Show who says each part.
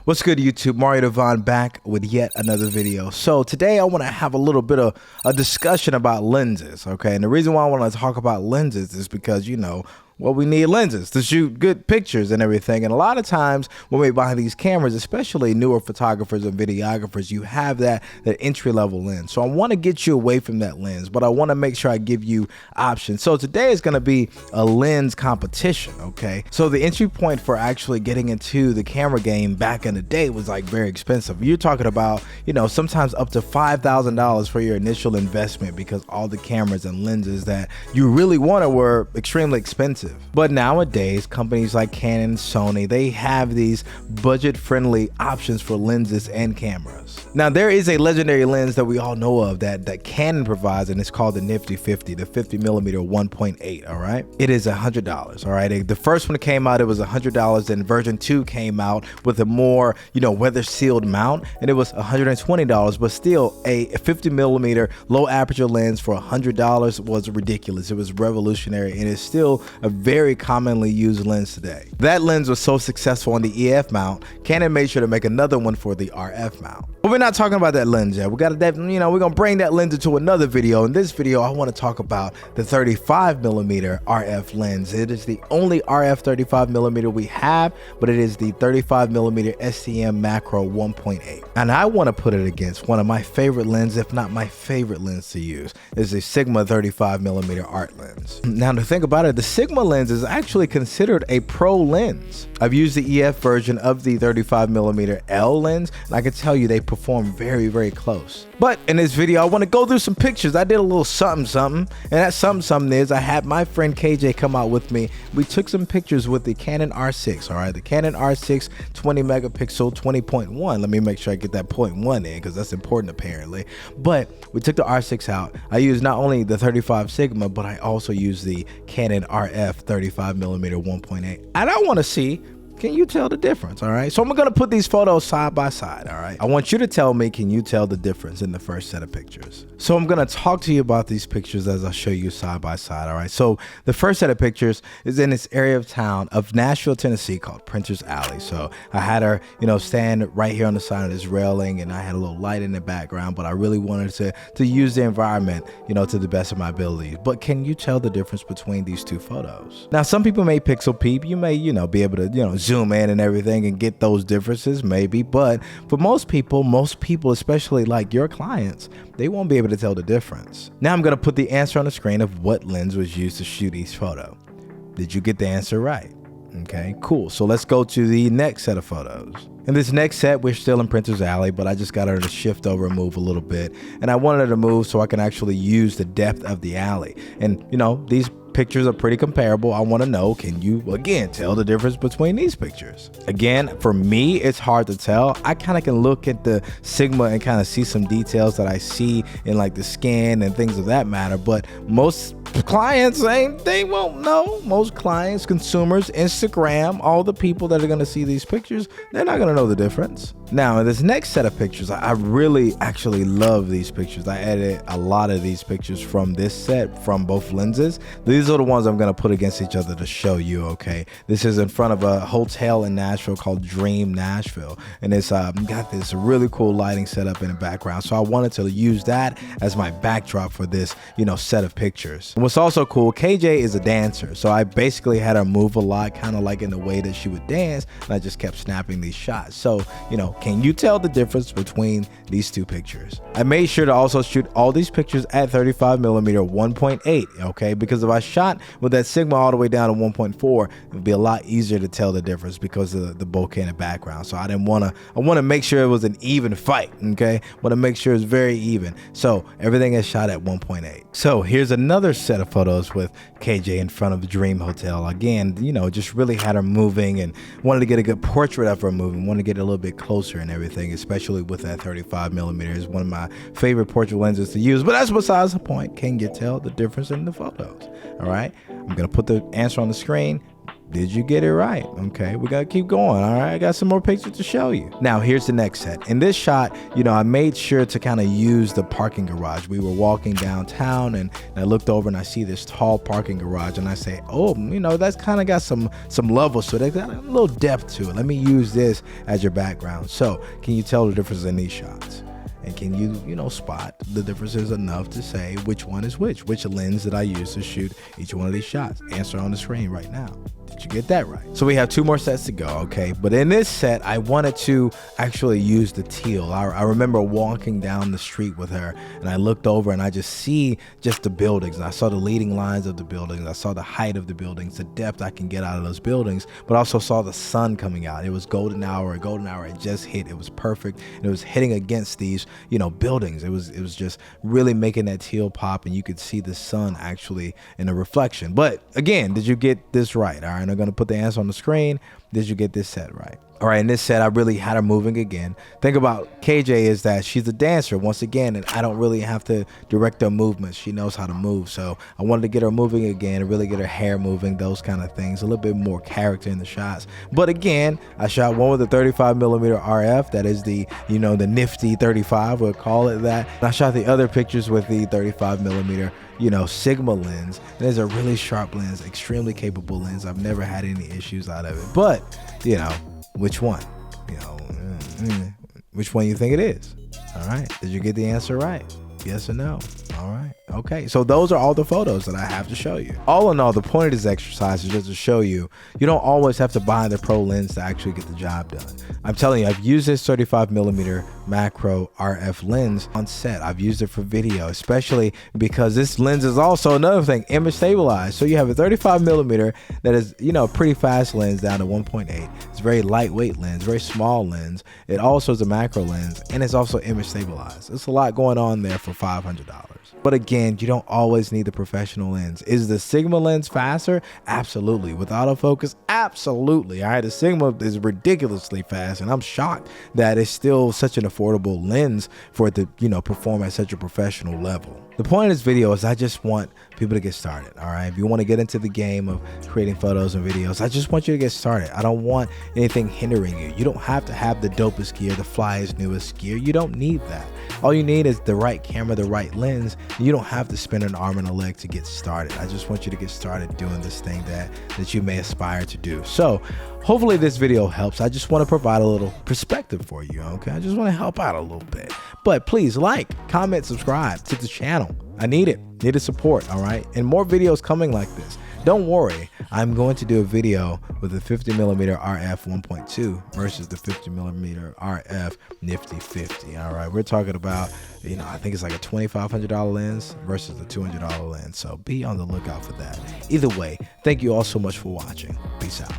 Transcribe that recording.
Speaker 1: What's good, YouTube? Mario Devon back with yet another video. So today I want to have a little bit of a discussion about lenses, okay? And the reason why I want to talk about lenses is because, well, we need lenses to shoot good pictures and everything. And a lot of times when we buy these cameras, especially newer photographers and videographers, you have that entry-level lens. So I want to get you away from that lens, but I want to make sure I give you options. So today is going to be a lens competition, okay? So the entry point for actually getting into the camera game back in the day was like very expensive. You're talking about, sometimes up to $5,000 for your initial investment because all the cameras and lenses that you really wanted were extremely expensive. But nowadays, companies like Canon, Sony, they have these budget-friendly options for lenses and cameras. Now, there is a legendary lens that we all know of that Canon provides, and it's called the Nifty 50, the 50mm 1.8, all right? It is $100, all right? The first one that came out, it was $100, then version 2 came out with a more, weather-sealed mount, and it was $120, but still, a 50mm low aperture lens for $100 was ridiculous. It was revolutionary, and it's still a very commonly used lens today. That lens was so successful on the EF mount, Canon made sure to make another one for the RF mount. But we're not talking about that lens yet. We're gonna bring that lens into another video. In this video, I want to talk about the 35mm RF lens. It is the only RF 35mm we have, but it is the 35mm STM macro 1.8. And I want to put it against one of my favorite lenses, if not my favorite lens to use, is the Sigma 35mm art lens. Now to think about it, the Sigma lens is actually considered a pro lens. I've used the EF version of the 35mm L lens, and I can tell you they perform very, very close. But in this video, I want to go through some pictures. I did a little something, and that something is I had my friend KJ come out with me. We took some pictures with the Canon R6, all right? The Canon R6 20 megapixel 20.1. Let me make sure I get that 0.1 in because that's important apparently. But we took the R6 out. I used not only the 35 Sigma, but I also used the Canon RF 35mm 1.8. And I want to see, can you tell the difference? All right, so I'm gonna put these photos side by side. All right, I want you to tell me, can you tell the difference in the first set of pictures? So I'm gonna talk to you about these pictures as I show you side by side. All right, so the first set of pictures is in this area of town of Nashville, Tennessee called Printer's Alley. So I had her, stand right here on the side of this railing, and I had a little light in the background, but I really wanted to use the environment, to the best of my ability. But can you tell the difference between these two photos? Now, some people may pixel peep. You may, be able to, zoom in and everything and get those differences maybe, but for most people, especially like your clients, they won't be able to tell the difference. Now I'm going to put the answer on the screen of what lens was used to shoot each photo. Did you get the answer right? Okay, cool. So let's go to the next set of photos. In this next set, we're still in Printer's Alley, but I just got her to shift over and move a little bit. And I wanted her to move so I can actually use the depth of the alley. And these pictures are pretty comparable. I want to know, can you again tell the difference between these pictures? Again, for me, it's hard to tell. I kind of can look at the Sigma and kind of see some details that I see in like the skin and things of that matter, but most clients, they won't know. Most clients, consumers, Instagram, all the people that are going to see these pictures, they're not going to know the difference. Now, in this next set of pictures, I really actually love these pictures. I edited a lot of these pictures from this set, from both lenses. These are the ones I'm going to put against each other to show you, okay? This is in front of a hotel in Nashville called Dream Nashville, and it's got this really cool lighting setup in the background, so I wanted to use that as my backdrop for this, set of pictures. And what's also cool, KJ is a dancer, so I basically had her move a lot, kind of like in the way that she would dance, and I just kept snapping these shots. So, can you tell the difference between these two pictures? I made sure to also shoot all these pictures at 35mm 1.8, okay? Because if I shot with that Sigma all the way down to 1.4, it would be a lot easier to tell the difference because of the bokeh in the background. So I want to make sure it was an even fight, okay? Want to make sure it's very even. So everything is shot at 1.8. So here's another set of photos with KJ in front of the Dream Hotel. Again, just really had her moving and wanted to get a good portrait of her moving, wanted to get a little bit closer and everything, especially with that 35mm. Is one of my favorite portrait lenses to use, but that's besides the point. Can you tell the difference in the photos? All right, I'm gonna put the answer on the screen. Did you get it right? Okay, we gotta keep going. All right, I got some more pictures to show you. Now, here's the next set. In this shot, you know, I made sure to kind of use the parking garage. We were walking downtown, and I looked over and I see this tall parking garage, and I say, oh, you know, that's kind of got some levels to it. They got a little depth to it. Let me use this as your background. So, can you tell the difference in these shots? And can you know, spot the differences enough to say which one is which lens did I use to shoot each one of these shots? Answer on the screen right now. Did you get that right? So we have 2 more sets to go, okay? But in this set, I wanted to actually use the teal. I remember walking down the street with her, and I looked over and I just see just the buildings. And I saw the leading lines of the buildings. I saw the height of the buildings, the depth I can get out of those buildings, but also saw the sun coming out. It was golden hour. It just hit. It was perfect. And it was hitting against these, you know, buildings. It was just really making that teal pop, and you could see the sun actually in a reflection. But again, did you get this right? All right, I'm going to put the answer on the screen. Did you get this set right? All right, in this set, I really had her moving again. Thing about KJ is that she's a dancer once again, and I don't really have to direct her movements. She knows how to move, so I wanted to get her moving again and really get her hair moving, those kind of things, a little bit more character in the shots. But again, I shot one with a 35mm RF. That is the, you know, the Nifty 35, we'll call it that. And I shot the other pictures with the 35mm, you know, Sigma lens. And it's a really sharp lens, extremely capable lens. I've never had any issues out of it. But, you know, which one? You know, which one you think it is? All right. Did you get the answer right? Yes or no? All right. Okay. So those are all the photos that I have to show you. All in all, the point of this exercise is just to show you, you don't always have to buy the pro lens to actually get the job done. I'm telling you, I've used this 35mm macro RF lens on set. I've used it for video, especially because this lens is also another thing, image stabilized. So you have a 35mm that is, you know, a pretty fast lens down to 1.8. It's a very lightweight lens, very small lens. It also is a macro lens, and it's also image stabilized. There's a lot going on there for $500. But again, you don't always need the professional lens. Is the Sigma lens faster? Absolutely. With autofocus? Absolutely. All right, the Sigma is ridiculously fast, and I'm shocked that it's still such an affordable lens for it to, you know, perform at such a professional level. The point of this video is I just want people to get started, all right? If you want to get into the game of creating photos and videos, I just want you to get started. I don't want anything hindering you. You don't have to have the dopest gear, the flyest, newest gear. You don't need that. All you need is the right camera, the right lens. You don't have to spend an arm and a leg to get started. I just want you to get started doing this thing that you may aspire to do. So hopefully this video helps. I just want to provide a little perspective for you, okay? I just want to help out a little bit. But please like, comment, subscribe to the channel. I need it. Need the support, all right? And more videos coming like this. Don't worry, I'm going to do a video with the 50mm RF 1.2 versus the 50mm RF Nifty 50. All right, we're talking about, you know, I think it's like a $2,500 lens versus the $200 lens. So be on the lookout for that. Either way, thank you all so much for watching. Peace out.